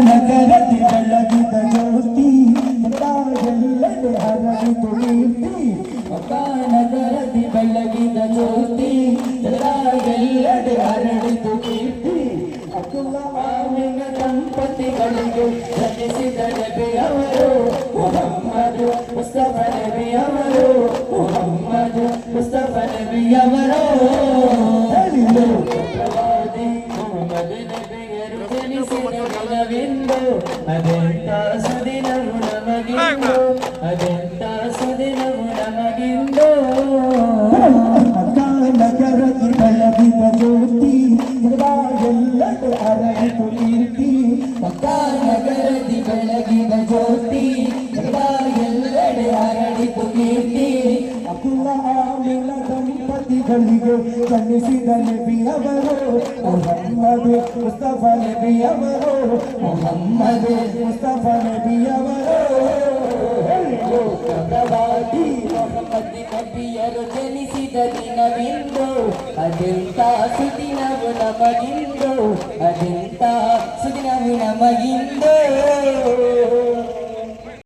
ನಗರದಿ ಬೆಳಗಿದ ಜ್ಯೋತಿ ಎಲ್ಲೆಡೆ ಹರಡಿತು ಕೀರ್ತಿ ನಗರದಿ ಬೆಳಗಿದ ಜ್ಯೋತಿ ಎಲ್ಲೆಡೆ ಹರಡಿತು ಕೀರ್ತಿ ಅಬ್ದುಲ್ಲ ಆಮಿನ ದಂಪತಿಗಳಿಗೆ ಜನಿಸಿದ ನಬಿಯವರು ಮುಹಮ್ಮದ್ ಮುಸ್ತಫ ನಬಿಯವರು ಮುಹಮ್ಮದ್ ಮುಸ್ತಫ ನಬಿಯವರು ಪ್ರವಾದಿ ಮುಹಮ್ಮದ್ ನಬಿಯರು ಜನಿಸಿದ ದಿನವೆಂದು ಅದೆಂತ ಸುದಿನವು ನಮಗಿಂದು ಅದೆಂತ ಸುದಿನವು ನಮಗಿಂದು ನಗರದಿ ಬೆಳಗಿದ ಜ್ಯೋತಿ ಎಲ್ಲೆಡೆ ಹರಡಿತು ಕೀರ್ತಿ ನಗರದಿ ಬೆಳಗಿದ ಜ್ಯೋತಿ ಎಲ್ಲೆಡೆ ಹರಡಿತು ಕೀರ್ತಿ ಅಬ್ದುಲ್ಲ ಆಮಿನ ದಂಪತಿಗಳಿಗೆ ಜನಿಸಿದ ನಬಿಯವರು ಮುಹಮ್ಮದ್ ಮುಸ್ತಫ ನಬಿಯವರು ಮುಹಮ್ಮದ್ ಮುಸ್ತಫ ನಬಿಯವರು ಪ್ರವಾದಿ ಮುಹಮ್ಮದ್ ನಬಿಯರು ಜನಿಸಿದ ದಿನವೆಂದು ಅದೆಂತ ಸುದಿನವು ನಮಗಿಂದು ಅದೆಂತ ಸುದಿನವು ನಮಗಿಂದು